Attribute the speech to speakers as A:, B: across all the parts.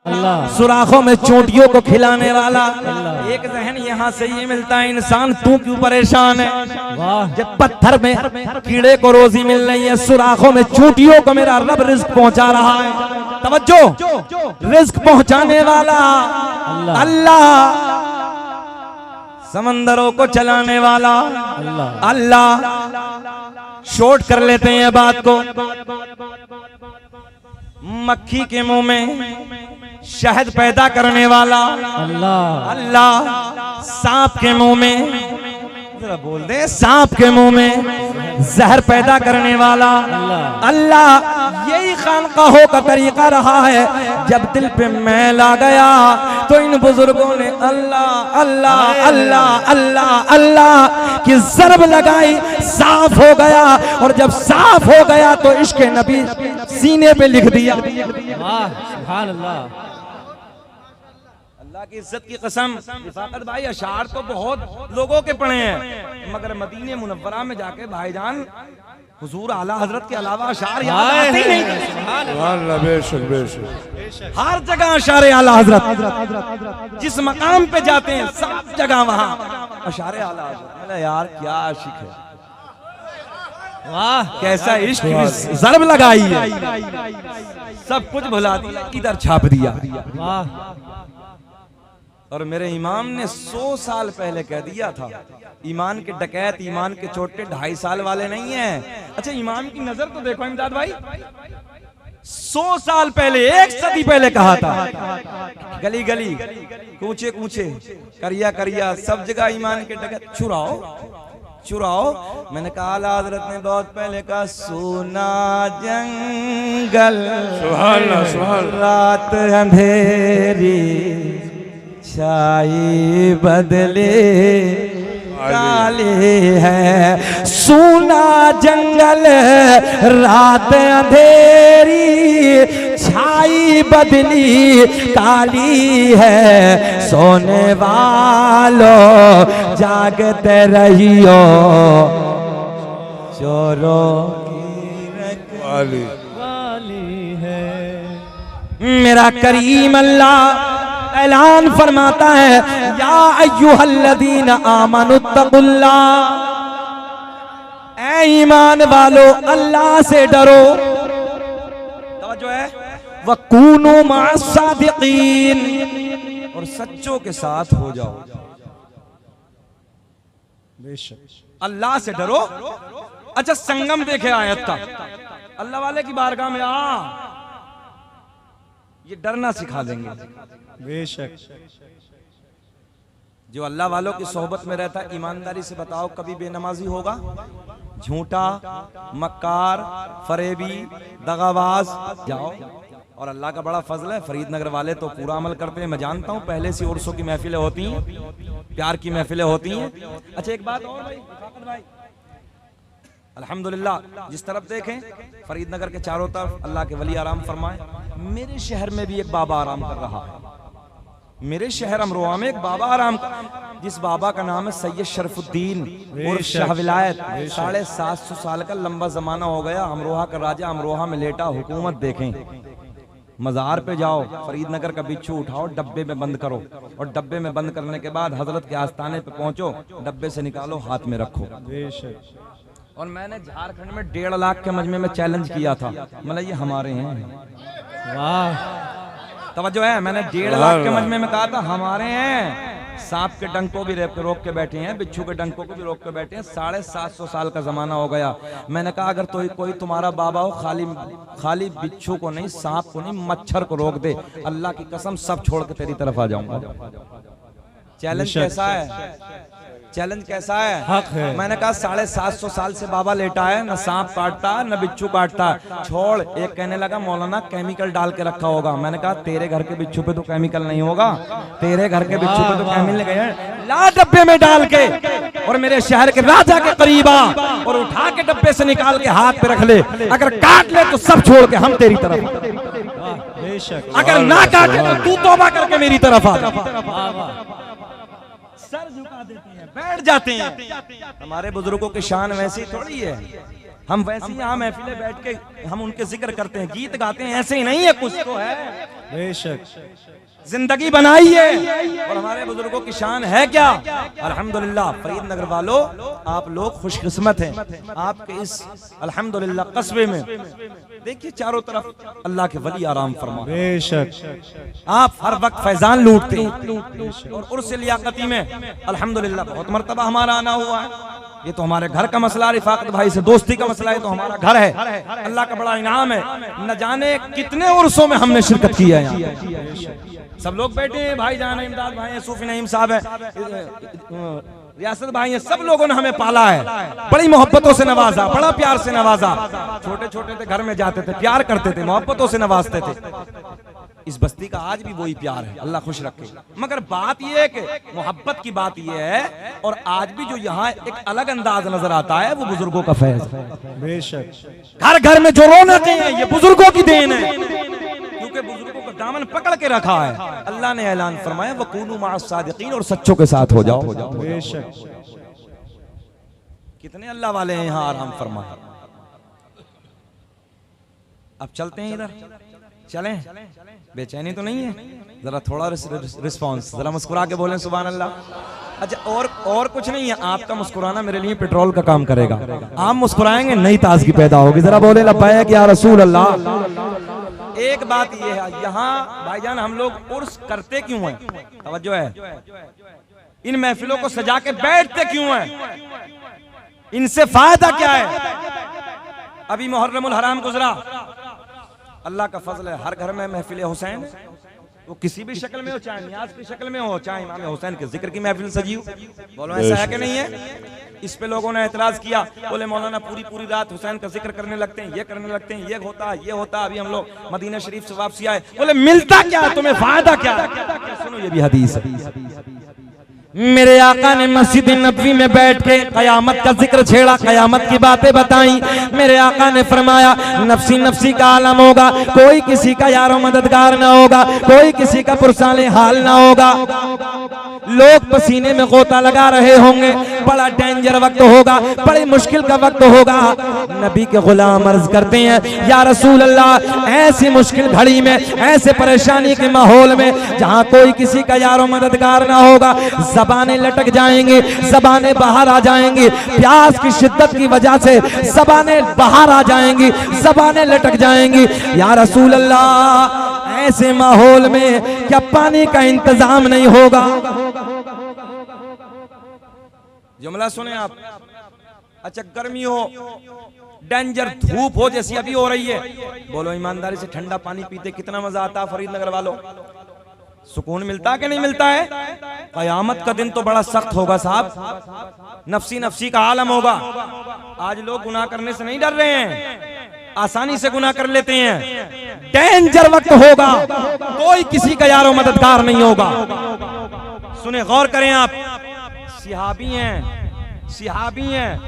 A: सुराखों में चोटियों को खिलाने वाला। एक जहन यहाँ से ये मिलता है, इंसान तू क्यों परेशान है? जब पत्थर में कीड़े को रोजी मिल रही है, सुराखों में चोटियों को मेरा रब रिज्क पहुंचा रहा है। तवज्जो, रिज्क पहुंचाने वाला अल्लाह, समंदरों को चलाने वाला अल्लाह। शॉर्ट कर लेते हैं बात को। मक्खी के मुंह में शहद पैदा करने वाला अल्लाह, सांप के मुंह में, जरा बोल दे, सांप के मुंह में जहर पैदा करने वाला अल्लाह। यही खानकाहों का तरीका रहा है। जब दिल पे मैल आ गया तो इन बुजुर्गों ने अल्लाह अल्लाह अल्लाह अल्लाह अल्लाह की ज़रब लगाई, साफ हो गया। और जब साफ हो गया तो इश्क नबी सीने पे लिख दिया। सुभान अल्लाह, अल्लाह की इज्जत की कसम। रिफाकत भाई, अशार तो बहुत लोगों के पढ़े हैं, मगर मदीने मुनव्वरा में जाके भाईजान हुजूर आला हजरत के अलावा अशार याद आते ही नहीं। हर जगह अशार आला हजरत, जिस मकाम पे जाते हैं सब जगह वहां अशार आला हजरत। यार क्या आशिक है, वाह कैसा इश्क, ज़रब लगाई है, सब कुछ भुला दिया, इधर छाप दिया। वाह। और मेरे इमाम ने 100 साल पहले कह दिया था, ईमान के डकैत, ईमान के चोटे 2.5 साल वाले नहीं हैं। अच्छा, इमाम की नजर तो देखो इमदाद भाई, 100 साल पहले, 1 सदी पहले कहा था, गली गली, कूचे कूचे, करिया करिया, सब जगह ईमान के डकैत, चुराओ चुराओ। मैंने कहा आला हज़रत ने बहुत पहले कहा, सोना जंगल रात अंधेरी, छाई बदले काली है। सोना जंगल रात अंधेरी, छाई बदली काली है। सोने वालों जागते रहियो, चोरों की रखवाली है। मेरा करीम अल्लाह ऐलान फरमाता है, या अय्युहल्लज़ीना आमनुत्तकुल्लाह, ऐ ईमान वालो अल्लाह से डरो। तवज्जो है, वकूनु मअस्सादिकीन, और सच्चों के साथ हो जाओ। बेशक अल्लाह से डरो। अच्छा, संगम देखे आयत का, अल्लाह वाले की बारगाह में आ, ये डरना सिखा देंगे। बेशक जो अल्लाह वालों की सोहबत में रहता है, ईमानदारी से बताओ कभी बेनमाजी होगा? झूठा, मक्कार, फरेबी, दगाबाज जाओ। और अल्लाह का बड़ा फजल है, फरीदनगर वाले तो पूरा अमल करते हैं। मैं जानता हूँ पहले से उर्सों की महफिलें होती हैं, प्यार की महफिलें होती हैं। अच्छा, एक बात और भाई, अल्हम्दुलिल्लाह, जिस तरफ देखें फरीदनगर के चारों तरफ अल्लाह के वली आराम फरमाए। मेरे शहर में भी एक बाबा आराम कर रहा है, मेरे शहर अमरोहा में एक बाबा आराम कर, जिस बाबा का नाम है सैयद शरफुद्दीन उर्फ शाह विलायत। 750 साल का लंबा जमाना हो गया, अमरोहा का राजा अमरोहा में लेटा। हुकूमत देखें, मज़ार पे जाओ, फरीदनगर का बिच्छू उठाओ, डब्बे में बंद करो, और डब्बे में बंद करने के बाद हजरत के आस्थाने पे पहुंचो, डब्बे से निकालो, हाथ में रखो। और मैंने झारखंड में 1.5 लाख के मजमे में चैलेंज किया था, मतलब ये हमारे हैं। वाह, तवज्जो है, मैंने 1.5 लाख के मजमे में कहा था हमारे हैं। सांप के डंक को भी रोक के बैठे हैं, बिच्छू के डंक को भी रोक के बैठे हैं। 750 साल का जमाना हो गया। मैंने कहा अगर तो कोई तुम्हारा बाबा हो, खाली बिच्छू को नहीं, सांप को नहीं, मच्छर को रोक दे, अल्लाह की कसम सब छोड़ के तेरी तरफ आ जाऊंगा। चैलेंज कैसा है? चैलेंज कैसा है? हक है। मैंने कहा 750 साल से बाबा लेटा है, न सांप काटता न बिच्छू काटता, छोड़। एक कहने लगा मौलाना केमिकल डाल के रखा होगा। मैंने कहा तेरे घर के बिच्छू पे तो केमिकल नहीं होगा, तेरे घर के बिच्छू पे तो केमिकल गए, ला डब्बे में डाल के, और मेरे शहर के राजा के करीब आ, और उठा के डब्बे से निकाल के हाथ पे रख ले। अगर काट ले तो सब छोड़ के हम तेरी तरफ, अगर ना काटे तो तू तौबा करके मेरी तरफ आ। सर झुका देते हैं, बैठ जाते हैं। हमारे बुजुर्गों की शान वैसी थोड़ी है। हम वैसे ही यहाँ महफिले बैठ के हम उनके जिक्र करते हैं, गीत गाते हैं, ऐसे ही नहीं है, कुछ तो है। बेशक जिंदगी बनाई है और हमारे बुजुर्गों की शान है क्या। अल्हम्दुलिल्लाह फरीद नगर वालों, आप लोग खुशकिस्मत हैं। आपके इस अल्हम्दुलिल्लाह कस्बे में देखिए चारों तरफ अल्लाह के वली आराम फरमा। बेशक आप हर वक्त फैजान लूटते हैं और उर्स लियाकती में अल्हम्दुलिल्लाह बहुत मर्तबा हमारा आना हुआ है। ये तो हमारे घर का मसला, रिफाकत भाई से दोस्ती का मसला है, तो हमारा घर है, अल्लाह का बड़ा इनाम है। न जाने कितने उर्सों में हमने शिरकत की है यहाँ। सब लोग बैठे हैं, भाई जान इमदाद भाई हैं, सूफी नईम साहब है, रियासत भाई हैं, सब लोगों ने हमें पाला है, बड़ी मोहब्बतों से नवाजा, बड़ा प्यार से नवाजा। छोटे छोटे थे, घर में जाते थे, प्यार करते थे, मोहब्बतों से नवाजते थे। इस बस्ती का आज भी वही प्यार है, अल्लाह खुश रखे। मगर बात यह है कि मोहब्बत की बात यह है, और आज भी जो यहाँ एक अलग अंदाज नजर आता है वो बुजुर्गों का फैज है। बेशक घर घर में जो रौनकें हैं ये बुजुर्गों की देन है, क्योंकि बुजुर्गों का दामन पकड़ के रखा है। अल्लाह ने ऐलान फरमाया वकूनू मअस सादिकीन, और सच्चों के साथ हो जाओ। बेशक कितने अल्लाह वाले हैं यहाँ आराम फरमाए। अब चलते हैं, इधर चलें, बेचैनी तो नहीं है, जरा थोड़ा रिस्पांस, जरा मुस्कुरा के बोलें सुभान अल्लाह। अच्छा और कुछ नहीं है, आपका मुस्कुराना मेरे लिए पेट्रोल का काम करेगा। आप मुस्कुराएंगे नई ताजगी पैदा होगी। जरा बोले लब्बैक या रसूल अल्लाह। एक बात ये है, यहाँ भाईजान हम लोग उर्स करते क्यों हैं? तवज्जो है, इन महफिलों को सजा के बैठते क्यों हैं? इनसे फायदा क्या है? अभी मुहर्रमुल हराम गुजरा, अल्लाह का फजल है, हर घर में महफिल हुसैन, वो किसी भी शक्ल में हो, चाहे नियाज की शक्ल में हो, चाहे इमाम हुसैन के जिक्र की महफिल सजी हो। बोलो ऐसा है कि नहीं है? इस पे लोगों ने एतराज किया, बोले मौलाना पूरी पूरी रात हुसैन का जिक्र करने लगते हैं, ये करने लगते हैं, ये होता। अभी हम लोग मदीना शरीफ से वापसी आए, बोले मिलता क्या तुम्हें, फायदा क्या? सुनो ये भी हदीस है। मेरे आका ने मस्जिद नबवी में बैठ के कयामत का जिक्र छेड़ा, कयामत की बातें बताई। मेरे आका ने फरमाया नफसी नफसी का आलम होगा, कोई किसी का यारो मददगार ना होगा, कोई किसी का पुरसाले हाल ना होगा, लोग पसीने में गोता लगा रहे होंगे, बड़ा डेंजर वक्त होगा, बड़ी मुश्किल का वक्त होगा। नबी के गुलाम अर्ज करते हैं या रसूल अल्लाह, ऐसी मुश्किल घड़ी में, ऐसे परेशानी के माहौल में जहाँ कोई किसी का यारो मददगार ना होगा, ज़बानें लटक जाएंगी, ज़बानें बाहर आ जाएंगी, प्यास की शिद्दत की वजह से ज़बानें बाहर आ जाएंगी, ज़बानें लटक जाएंगी। या रसूल अल्लाह, ऐसे माहौल में क्या पानी का इंतजाम नहीं होगा? जुमला सुने आप। अच्छा गर्मी हो, डेंजर धूप हो जैसी अभी हो रही है, बोलो ईमानदारी से ठंडा पानी पीते कितना मजा आता? फरीद नगर वालों सुकून मिलता कि नहीं मिलता है? कयामत का दिन तो बड़ा सख्त होगा साहब, नफसी नफसी का आलम होगा। आज लोग गुनाह करने से नहीं डर रहे हैं, आसानी से गुनाह कर लेते हैं। डेंजर वक्त होगा, कोई किसी का यारो मददगार नहीं होगा। सुने गौर करें आप, सिहाबी हैं,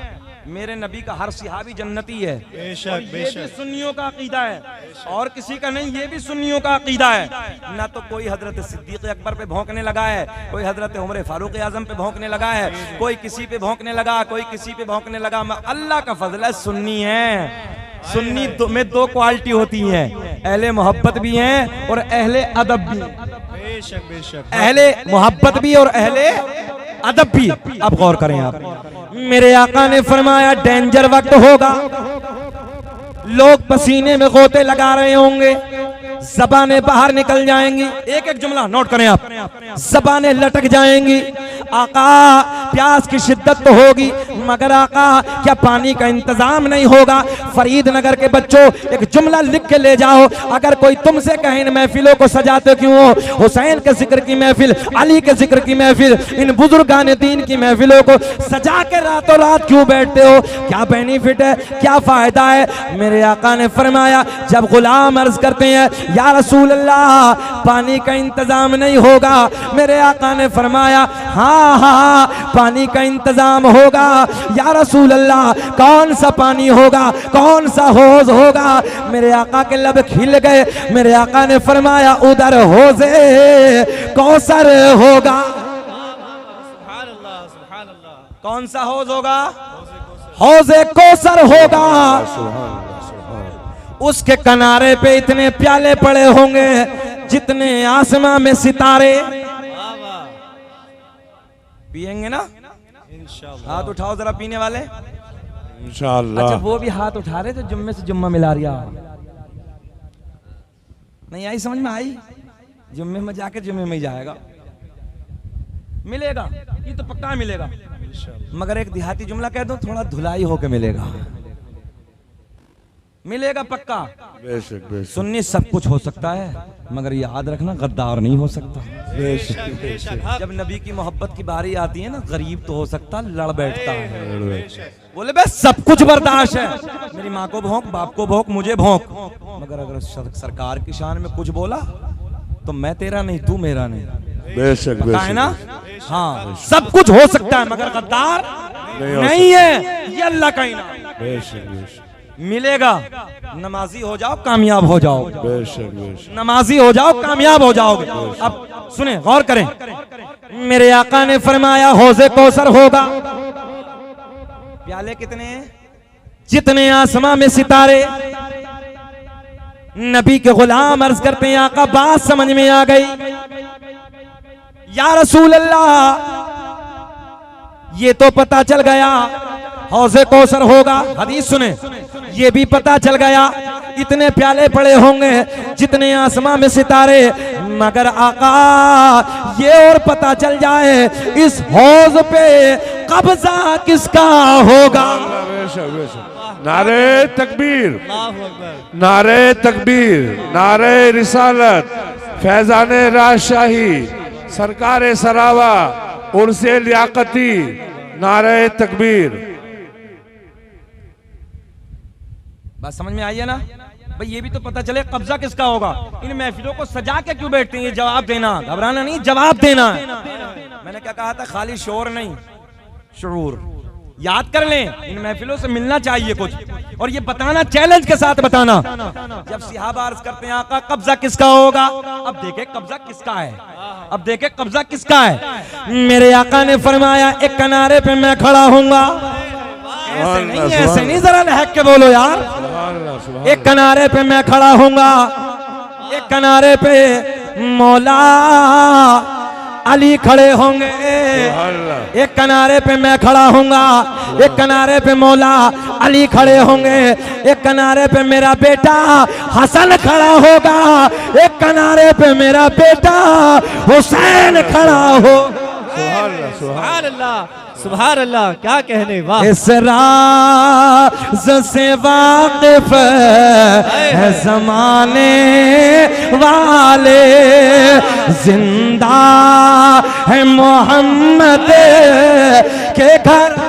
A: मेरे नबी का हर सिहाबी जन्नती है। बेशक बेशक, ये भी सुन्नियों का अकीदा है और किसी का नहीं, ये भी सुन्नियों का अकीदा है। ना तो कोई हजरत सिद्दीक अकबर पे भौंकने लगा है, कोई हजरत उमर फारूक आजम पे भौंकने लगा है, कोई किसी पे भौंकने लगा, कोई किसी पे भौंकने लगा। अल्लाह का फजल है, सुन्नी है। सुन्नी में दो क्वालिटी होती है, अहले मोहब्बत भी हैं और अहले अदब भी। बेशक बेशक, अहले मोहब्बत भी और अहले अदब भी। अब गौर करें आप, मेरे आका ने फरमाया डेंजर वक्त होगा, लोग पसीने में गोते लगा रहे होंगे, ज़बानें बाहर निकल जाएंगी। एक एक जुमला नोट करें आप, ज़बानें लटक जाएंगी। आका प्यास की शिद्दत तो होगी, मगर आका क्या पानी का इंतजाम नहीं होगा? फरीद नगर के बच्चों एक जुमला लिख के ले जाओ, अगर कोई तुमसे कहे इन महफिलों को सजाते क्यों हो, हुसैन के जिक्र की महफिल, अली के जिक्र की महफिल, इन बुजुर्गान दीन की महफिलों को सजा के रातों रात क्यों बैठते हो? क्या बेनिफिट है, क्या फायदा है? मेरे आका ने फरमाया, जब गुलाम अर्ज करते हैं या रसूल अल्लाह पानी का इंतजाम नहीं होगा, मेरे आका ने फरमाया हाँ हाँ पानी का इंतजाम होगा। या रसूल अल्लाह कौन सा पानी होगा, कौन सा हौज होगा? मेरे आका के लब खिल गए। मेरे आका ने फरमाया उधर हौजे कौसर होगा। कौन सा हौज होगा? हौज़े कौसर होगा, उसके किनारे पे इतने प्याले पड़े होंगे जितने आसमां में सितारे। पिएंगे ना इंशाअल्लाह? हाथ उठाओ जरा पीने वाले इंशाअल्लाह। अच्छा वो भी हाथ उठा रहे जो जुम्मे से जुम्मा मिला रिया। नहीं आई समझ में? आई? जुम्मे में जाके जुम्मे में ही जाएगा, मिलेगा, ये तो पक्का मिलेगा। मगर एक देहाती जुमला कह दो, थोड़ा धुलाई होके मिलेगा, मिलेगा पक्का। बेशक बेशक। सुन्नी सब कुछ हो सकता है मगर याद रखना गद्दार नहीं हो सकता। बेशक बेशक। जब नबी की मोहब्बत की बारी आती है ना, गरीब तो हो सकता लड़ बैठता है, बोले बस सब कुछ बर्दाश्त है, मेरी माँ को भौंक, बाप को भौंक, मुझे भौंक, मगर अगर सरकार की शान में कुछ बोला तो मैं तेरा नहीं तू मेरा नहीं। बेशक बेशक है ना? हाँ सब कुछ हो सकता है मगर गद्दार नहीं है, ये अल्लाह का इनाम। बेशक बेशक। मिलेगा, नमाजी हो जाओ कामयाब हो जाओ। बेशक बेशक। नमाजी हो जाओ कामयाब हो जाओगे। अब सुने गौर करें, मेरे आका ने फरमाया हौज़े कौसर होगा, प्याले कितने हैं? जितने आसमां में सितारे। नबी के गुलाम अर्ज करते हैं आका बात समझ में आ गई, या रसूल अल्लाह ये तो पता चल गया हौज़े कौसर होगा, हदीस सुने, ये भी पता चल गया इतने प्याले पड़े होंगे जितने आसमां में सितारे, मगर आका ये और पता चल जाए इस हौज़ पे कब्जा किसका होगा।
B: नारे तकबीर, नारे तकबीर, नारे रिसालत, फैजाने राजशाही, सरकार सरावा, उर्से लियाकती, नारे तकबीर।
A: बात समझ में आई है ना भाई? ये भी तो पता चले कब्जा किसका होगा। इन महफिलों को सजा के क्यों बैठते हैं? ये जवाब देना, घबराना नहीं, जवाब देना है। मैंने क्या कहा था? खाली शोर नहीं, शुरूर। याद कर लें, इन महफिलों से मिलना चाहिए कुछ, और ये बताना, चैलेंज के साथ बताना। जब सहाबा अर्ज करते हैं आका कब्जा किसका होगा, अब देखे कब्जा किसका है, अब देखे कब्जा किसका है। मेरे आका ने फरमाया एक किनारे पे मैं खड़ा हूंगा, ऐसे नहीं, जरा लहक के बोलो यार। एक किनारे पे मैं खड़ा हूंगा, एक किनारे पे मौला अली खड़े होंगे, एक किनारे पे मैं खड़ा हूंगा, एक किनारे पे मौला अली खड़े होंगे, एक किनारे पे मेरा बेटा हसन खड़ा होगा, एक किनारे पे मेरा बेटा हुसैन खड़ा हो।
C: सुभान अल्लाह, सुभान अल्लाह, क्या कहने, वाह।
A: इस राज से वाकिफ है जमाने वाले, जिंदा है मोहम्मद के घर,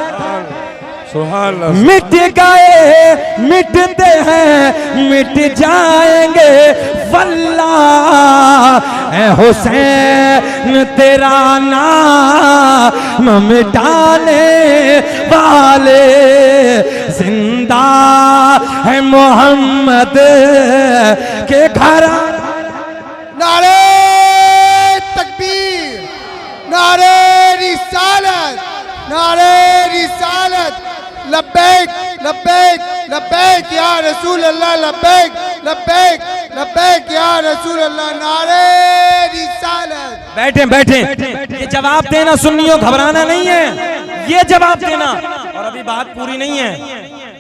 A: मिट गए मिटते हैं मिट जाएंगे वल्लाह, ऐ हुसैन तेरा नाम मिटाने वाले, जिंदा है मोहम्मद के घर।
D: नारे तकबीर, नारे रिसालत, नारे रिसालत, लब्बैक लब्बैक लब्बैक या रसूल अल्लाह, लब्बैक लब्बैक लब्बैक या रसूल अल्लाह, नारे रिसालत।
A: बैठे बैठे, ये जवाब देना सुन्नियों, घबराना नहीं है, ये जवाब देना। और अभी बात पूरी नहीं है,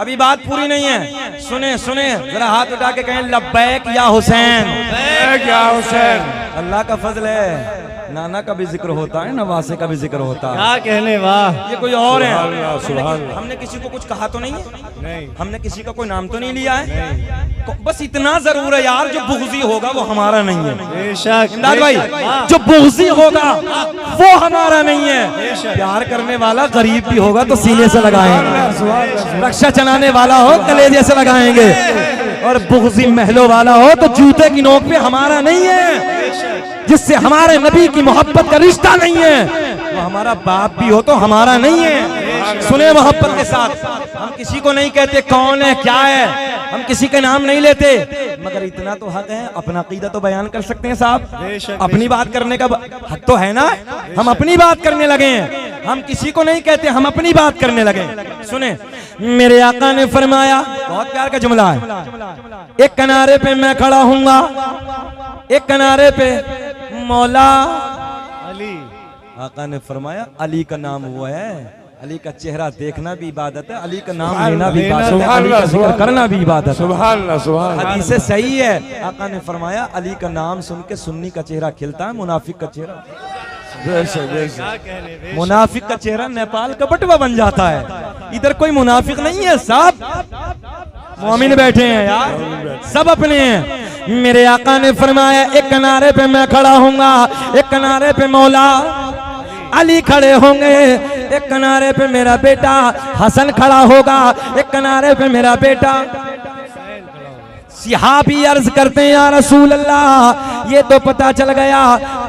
A: अभी बात पूरी नहीं है। सुने सुने, जरा हाथ उठा के कहें लब्बैक या हुसैन,
B: लब्बैक या हुसैन।
A: अल्लाह का फजल है, नाना का भी जिक्र होता है, नवासे का भी जिक्र होता है।
C: क्या कहने, वाह।
A: ये कोई और है? हमने किसी को कुछ कहा तो नहीं है, नहीं। हमने किसी का कोई नाम तो नहीं लिया है। बस इतना जरूर है यार, जो बुग़्ज़ी होगा वो हमारा नहीं है।
C: बेशक
A: इमदाद भाई, जो बुग़्ज़ी होगा वो हमारा नहीं है। प्यार करने वाला गरीब भी होगा तो सीने से लगाएंगे, रक्षा चलाने वाला हो कलेजे से लगाएंगे, और बुग़्ज़ी महलों वाला हो तो जूते की नोक पे हमारा नहीं है। जिससे हमारे नबी की मोहब्बत का रिश्ता नहीं है, वो हमारा बाप भी हो तो हमारा नहीं है। सुने मोहब्बत के साथ, हम किसी को नहीं कहते कौन है क्या है, हम किसी का नाम नहीं लेते, मगर इतना तो हक है, अपना अकीदा तो बयान कर सकते हैं साहब। अपनी बात करने का हक तो है ना, हम अपनी बात करने लगे हैं, हम किसी को नहीं कहते, हम अपनी बात करने लगे। सुने, मेरे आका ने फरमाया, बहुत प्यार का जुमला है, एक किनारे पे मैं खड़ा हूँगा, एक किनारे पे मौला
C: अली।
A: आका ने फरमाया अली का नाम वो है, अली का चेहरा देखना भी इबादत है, अली का नाम लेना भी इबादत है, अली का जिक्र करना भी इबादत है।
B: सुभान अल्लाह, सुभान अल्लाह।
A: हदीस सही है। आका ने फरमाया अली का नाम सुन के सुन्नी का चेहरा खिलता है, मुनाफिक का चेहरा,
B: बेशक बेशक।
C: क्या कहने बेशक।
A: मुनाफिक का चेहरा नेपाल का बटुआ बन जाता है। इधर कोई मुनाफिक नहीं है, सब मोमिन बैठे हैं यार, सब अपने हैं। मेरे आका ने फरमाया एक किनारे पे मैं खड़ा हूँगा, एक किनारे पे मौला अली खड़े होंगे, एक किनारे पे मेरा बेटा हसन खड़ा होगा, एक किनारे पे मेरा बेटा। सहाबी अर्ज करते हैं या रसूल अल्लाह, ये तो पता चल गया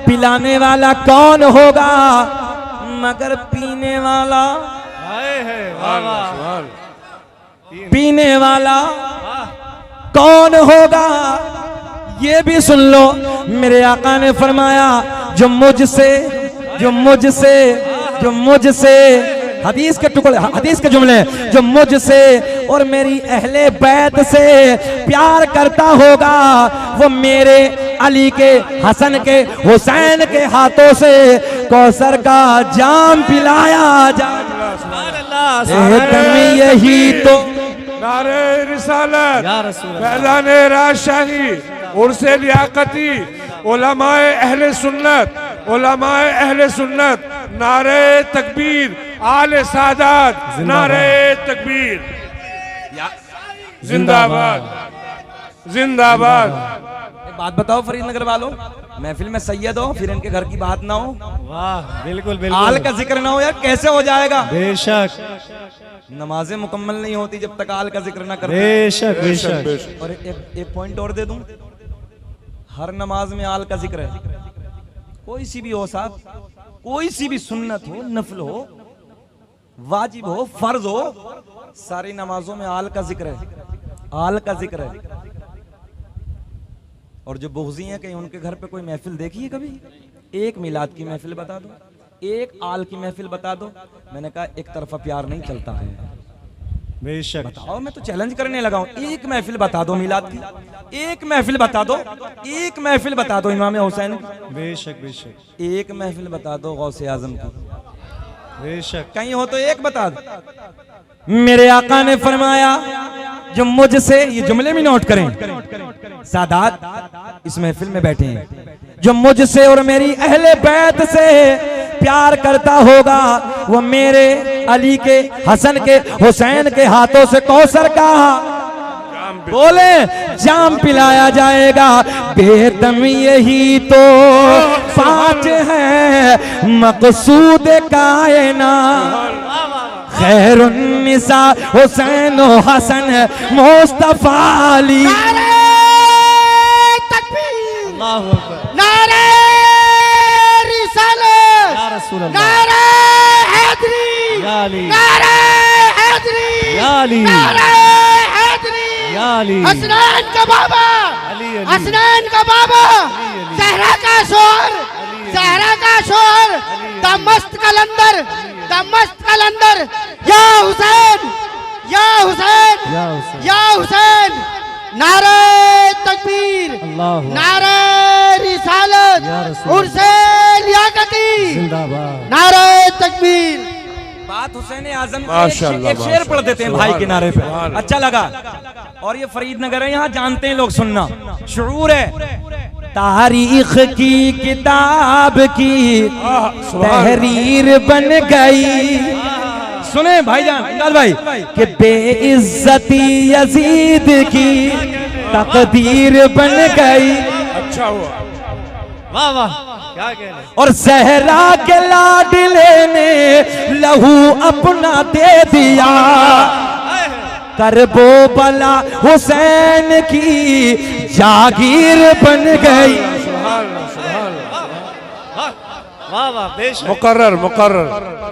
A: पिलाने वाला कौन होगा, मगर पीने वाला,
C: आए है वाह वाह।
A: पीने वाला कौन होगा ये भी सुन लो। मेरे आका ने फरमाया जो मुझसे हदीस के टुकड़े, हदीस के जुमले, जो मुझसे और मेरी अहले बैत से प्यार करता होगा वो मेरे अली के, हसन के, हुसैन के हाथों से कौसर का जाम पिलाया जाए। यही तो
B: नारे रिसालत,
C: या रसूल अल्लाह।
B: फैज़ाने राजशाही, उर्से लियाकती, उलमाए अहले सुन्नत, उलमाए अहले सुन्नत, नारे तकबीर, आले सादात, नारे तकबीर, जिंदाबाद जिंदाबाद।
A: एक बात बताओ फरीदनगर वालों, महफिल में सैयद हो फिर इनके घर की बात ना हो,
C: वाह बिल्कुल
A: आल
C: बिल्कुल
A: का जिक्र ना हो यार, कैसे हो जाएगा?
C: बेशक
A: नमाजें मुकम्मल नहीं होती जब तक आल का जिक्र ना करते।
C: बेशक बेशक।
A: और एक पॉइंट और दे दूं, हर नमाज में आल का जिक्र है, कोई सी भी हो साहब, कोई सी भी सुन्नत हो, नफल हो, वाजिब हो, फर्ज हो, सारी नमाजों में आल का जिक्र है, आल का जिक्र है। और जो बुग़्ज़ी हैं कहीं उनके घर पे कोई महफिल देखी है कभी? एक मिलाद की महफिल बता दो, एक आल की महफिल बता दो। मैंने कहा एक तरफा प्यार नहीं चलता है,
C: बेशक।
A: बताओ, मैं तो चैलेंज करने लगा हूं, एक महफिल बता दो मिलाद की, एक महफिल बता दो, एक महफिल बता दो इमाम हुसैन की,
C: बेशक बेशक
A: एक महफिल बता दो गौसे आजम की,
C: बेशक।
A: कहीं हो तो एक बता दो। मेरे आका ने फरमाया जो मुझसे, ये जुमले भी नोट करें, सादात इस महफिल में बैठे हैं, जो मुझसे और मेरी अहले बैत से प्यार करता होगा वो मेरे अली के, हसन के, हुसैन के हाथों से कौसर का बोले जाम पिलाया जाएगा। बेदम यही तो पाँच है मकसूद कायना, खैरुन्निसा हुसैन हसन मुस्तफा अली।
C: अल्लाहु अकबर।
D: नारे रिसालत,
C: या रसूल अल्लाह।
D: नारे हैदरी,
C: या अली,
D: नारे हैदरी,
C: या अली,
D: नारे हैदरी,
C: या अली।
D: हसनैन का बाबा,
C: अली, अली।
D: हसनैन का बाबा,
C: अली।
D: सहरा का शोर, सहरा का शोर, दमस्त कलंदर, दमस्त कलंदर, या हुसैन, या हुसैन,
C: या हुसैन।
D: या हुसैन। नारे तकबीर,
C: अल्लाह
D: नारे रिसालत,
C: या रसूल।
D: उर्से लियाकती,
C: जिंदाबाद।
D: नारे तकबीर।
A: बात हुसैन आजम की
B: माशाअल्लाह,
A: एक शेर पढ़ देते हैं भाई
B: सुभान
A: किनारे पे,
B: अल्लाह।
A: अच्छा लगा। और ये फरीदनगर है, यहाँ जानते हैं लोग, सुनना शुरूर है। तारीख की किताब की तहरीर बन गई, सुने भाईजान इमदाद भाई, कि बेइज्जती यजीद की तकदीर बन गई।
B: अच्छा हुआ,
C: वाह वाह, क्या कहने।
A: और सहरा के लाडले ने लहू अपना दे दिया, करबो बला हुसैन की जागीर बन गई।
C: वाह वाह, बेशक।
B: मुकर्रर मुकर्रर।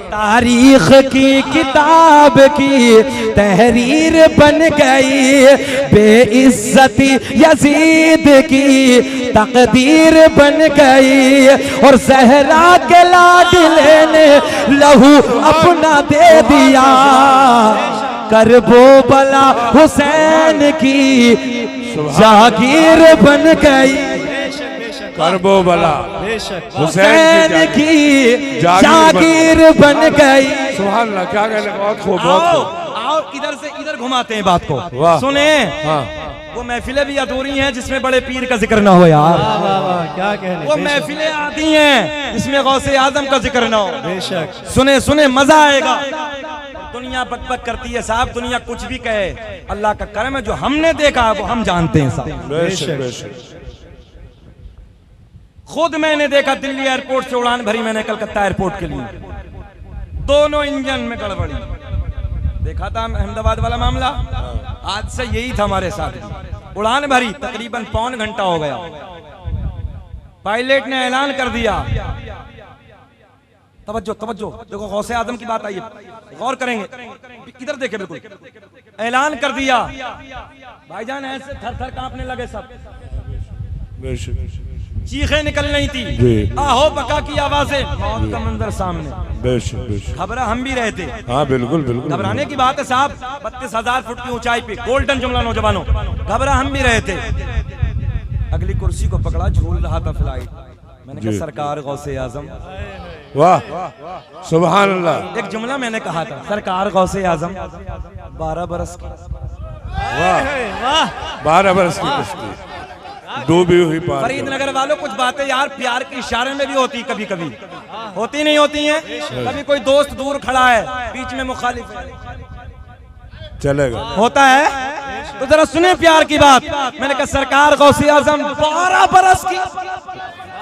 A: तारीख की किताब की तहरीर बन गई, बेइज्जती यजीद की तकदीर बन गई। और सहरा के लाडले ने लहू अपना दे दिया, करबो बला हुसैन की जागीर बन गई,
B: करबो बला
A: हुसैन की जागीर बन गई।
B: सुभान अल्लाह, क्या कहने, बहुत खूब, बहुत
A: आओ
B: खूब।
A: आओ इधर से इधर घुमाते हैं बात को,
B: वाह।
A: सुने।
B: हाँ,
A: वो महफिलें भी अधूरी हैं जिसमें बड़े पीर का जिक्र ना हो यार।
C: वाह वाह वाह, क्या कहने।
A: वो महफिलें आती हैं जिसमें गौसे आजम का जिक्र ना हो।
C: बेशक
A: सुने सुने मजा आएगा। दुनिया बकबक करती है साहब, दुनिया कुछ भी कहे, अल्लाह का करम है जो हमने देखा वो हम जानते हैं साहब।
B: बेशक बेशक।
A: खुद मैंने देखा, दिल्ली एयरपोर्ट से उड़ान भरी मैंने कलकत्ता एयरपोर्ट के लिए, दोनों इंजन में गड़बड़ी। देखा था अहमदाबाद वाला मामला, आज से यही था हमारे साथ। उड़ान भरी तकरीबन पौन घंटा हो गया, पायलट ने ऐलान कर दिया, तवज्जो तवज्जो, देखो गौसे आजम की बात आई है, गौर करेंगे, इधर देखे बिल्कुल। ऐलान कर दिया, भाईजान ऐसे थर थर कांपने लगे सब,
B: बेशक
A: चीखें निकल रही थी,
B: जी।
A: आहो बका की आवाजें, मौत का मंजर सामने।
B: बेशक बेशक।
A: खबरा हम भी रहे थे,
B: हाँ बिल्कुल बिल्कुल।
A: घबराने की बात है साहब, 32,000 फुट की ऊंचाई पे, गोल्डन जुमला नौजवानों, घबरा हम भी रहे थे। अगली कुर्सी को पकड़ा, झूल रहा था फ्लाइट, मैंने कहा
B: जी।
A: सरकार गौसे आजम,
B: वाह, सुभान अल्लाह।
A: एक जुमला मैंने कहा था, सरकार गौसे आजम 12 बरस की,
B: वाह, 12 बरस की कश्ती डूबी हुई पार।
A: फरीदनगर वालों कुछ बातें यार प्यार के इशारे में भी होती, कभी कभी होती नहीं होती हैं। कभी कोई दोस्त दूर खड़ा है, बीच में मुखालिफ है,
B: चलेगा।
A: होता है, तो जरा सुने प्यार की बात। मैंने कहा सरकार गौसे आजम 12 बरस की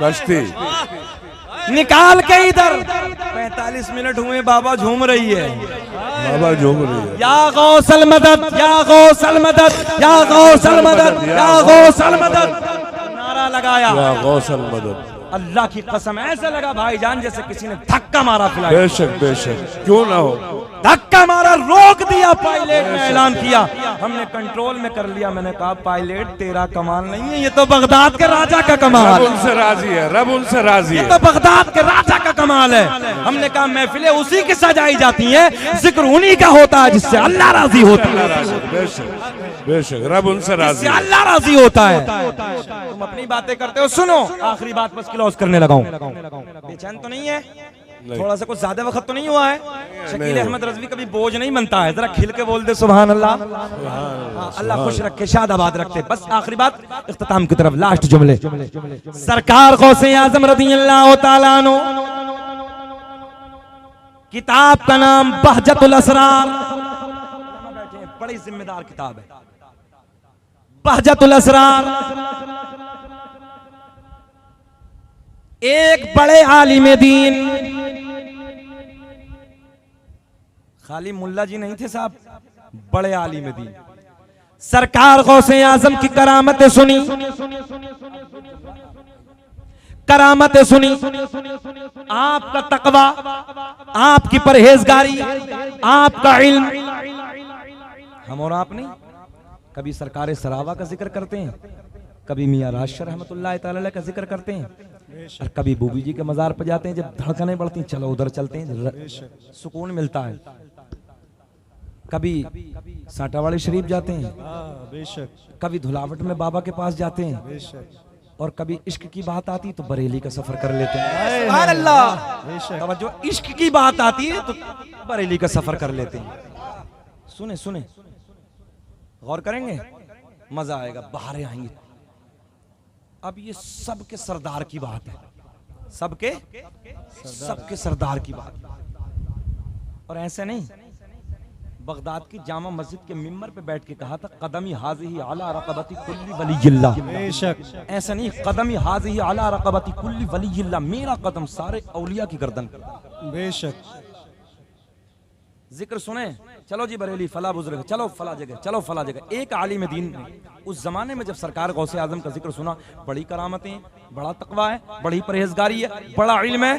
B: कश्ती
A: निकाल के इधर 45 मिनट हुए, बाबा झूम रही है,
B: बाबा झूम रही है।
A: या गौसल मदद, या गौसल मदद, या गौसल मदद, या गौसल मदद, नारा लगाया।
B: या गौसल मदद।
A: अल्लाह की कसम ऐसा लगा भाईजान जैसे किसी ने धक्का मारा फ्लाइट,
B: बेशक बेशक, क्यों ना हो।
A: धक्का मारा, रोक दिया, पायलट ने ऐलान किया, हमने कंट्रोल में कर लिया। मैंने कहा पायलट तेरा कमाल नहीं है, ये तो बगदाद के राजा का
B: रब
A: कमाल,
B: उनसे राजी है, रब उनसे राजी
A: ये
B: है।
A: तो बगदाद के राजा का कमाल है। हमने कहा महफिलें उसी की सजाई जाती हैं, जिक्र उन्हीं का होता है जिससे अल्लाह राजी होता है,
B: बेशक बेशक, रब उनसे राजी
A: जिससे
B: है।
A: अल्लाह राजी होता है। तुम अपनी बातें करते हो, सुनो आखिरी बात बस क्लोज करने लगाऊं। बेचैन तो नहीं है, थोड़ा सा कुछ ज्यादा वक्त तो नहीं हुआ है? शकील अहमद रजवी कभी बोझ नहीं बनता है, जरा खिल के बोल दे सुभान अल्लाह। हाँ, अल्लाह खुश रखे, शादाबाद रखते। बस आखिरी बात, इख्तिताम की तरफ, लास्ट जुमले। सरकार गौसे आजम रज़ियल्लाहु ताला अन्हु, किताब का नाम बहजतुल असरार, बड़ी जिम्मेदार किताब है बहजतुल असरार। एक बड़े आलिम दीन, खाली मुल्ला जी नहीं थे साहब, बड़े आलिम दीन, सरकार गौसे आजम की करामतें सुनी, करामतें सुनी। आपका तकवा, आपकी परहेजगारी, आपका इल्म, हम और आप नहीं। कभी सरकार सरावा का जिक्र करते हैं, कभी मियां राशिद रहमतुल्लाह तआला अलैह का जिक्र करते हैं, और कभी बूबी जी के मजार पर जाते हैं, जब धड़कनें बढ़ती हैं चलो उधर चलते हैं, सुकून मिलता है। कभी साटावाड़ी शरीफ जाते हैं, कभी धुलावट में बाबा के पास जाते हैं, और कभी इश्क की बात आती तो बरेली का सफर कर लेते हैं। सुभान अल्लाह, तवज्जो, इश्क की बात आती है तो बरेली का सफर कर लेते हैं। सुने सुने, गौर करेंगे, मजा आएगा, बाहर आएंगे। अब ये सबके सरदार की बात है, सबके सरदार की बात, और ऐसे नहीं। बगदाद की जामा मस्जिद के मिंबर पे बैठ के कहा था, कदमी हाज़िही अला रक़बती कुल्ली वलीयिल्लाह। ऐसा नहीं, कदमी हाज़िही अला रक़बती कुल्ली वलीयिल्लाह, मेरा कदम सारे औलिया की गर्दन पर। बेशक जिक्र सुने, चलो जी बरेली फला बुजुर्ग, चलो फला जगह, चलो फला जगह। एक आलिम दीन ने उस जमाने में जब सरकार गौसे आजम का जिक्र सुना, बड़ी करामतें, बड़ा तकवा है, बड़ी परहेजगारी है, बड़ा इल्म है,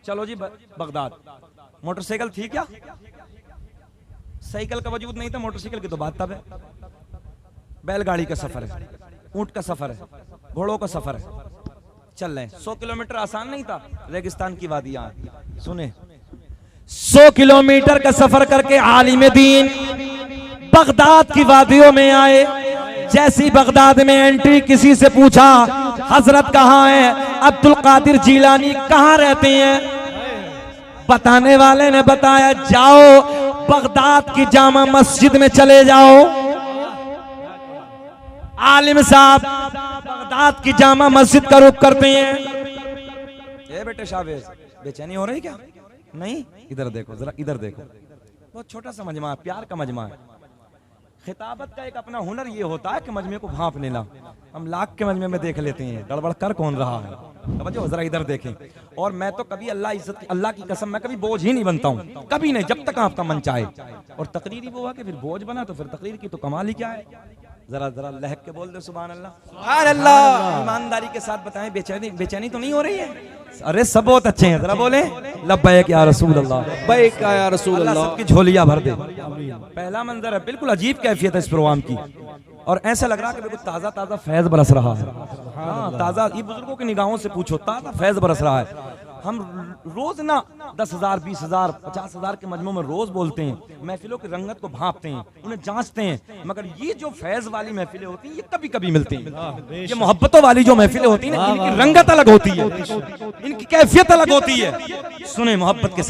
A: चलो जी बगदाद। मोटरसाइकिल थी क्या? साइकिल का वजूद नहीं था, मोटरसाइकिल की तो बात तब है। बैलगाड़ी का सफर है, ऊंट का सफर है, घोड़ों का सफर है, चल रहे हैं। 100 किलोमीटर आसान नहीं था, रेगिस्तान की वादियां। सुने, 100 किलोमीटर का सफर करके आलिम दीन बगदाद की वादियों में आए। जैसी बगदाद में एंट्री, किसी से पूछा हजरत कहाँ है, अब्दुल कादिर जीलानी कहाँ रहते हैं। बताने वाले ने बताया जाओ बगदाद की जामा मस्जिद में चले जाओ। आलिम साहब बगदाद की जामा मस्जिद का रुख करते हैं। ए बेटे शाहबाज, बेचैनी हो रही क्या? नहीं, इधर देखो जरा, इधर देखो। बहुत छोटा सा मजमा है, प्यार का मजमा है। खिताबत का एक अपना हुनर ये होता है कि मजमे को भांप लेना। हम लाख के मजमे में देख लेते हैं गड़बड़ कर कौन रहा है। तो जरा इधर देखें। और मैं तो कभी अल्लाह की कसम, मैं कभी बोझ ही नहीं बनता हूँ, कभी नहीं, जब तक आपका मन चाहे। और तकरीर ही वो है कि फिर बोझ बना तो फिर तकरीर की तो कमाल ही क्या है। जरा जरा लहक के बोल दे सुभान अल्लाह, सुभान अल्लाह। ईमानदारी के साथ बताएं, बेचैनी तो नहीं हो रही है? अरे सब बहुत अच्छे हैं, जरा बोले लब्बैक या रसूल अल्लाह,
C: लब्बैक या रसूल अल्लाह।
A: सबकी झोलियां भर दे। पहला मंजर है, बिल्कुल अजीब कैफियत है इस प्रोग्राम की, और ऐसा लग रहा है कि बिल्कुल ताजा ताजा फैज बरस रहा है। हाँ, ताजा, ये बुजुर्गों की निगाहों से पूछो, ताजा फैज बरस रहा है। हम रोज ना 10,000, 20,000, 50,000 के मजमू में रोज बोलते हैं, महफिलों की रंगत को भांपते हैं, उन्हें जांचते हैं, मगर ये जो फैज वाली महफिलें होती हैं ये कभी कभी मिलती हैं। ये मोहब्बतों वाली जो महफिलें होती हैं ना, इनकी रंगत अलग होती है, इनकी कैफियत अलग होती है। सुने मोहब्बत के साथ।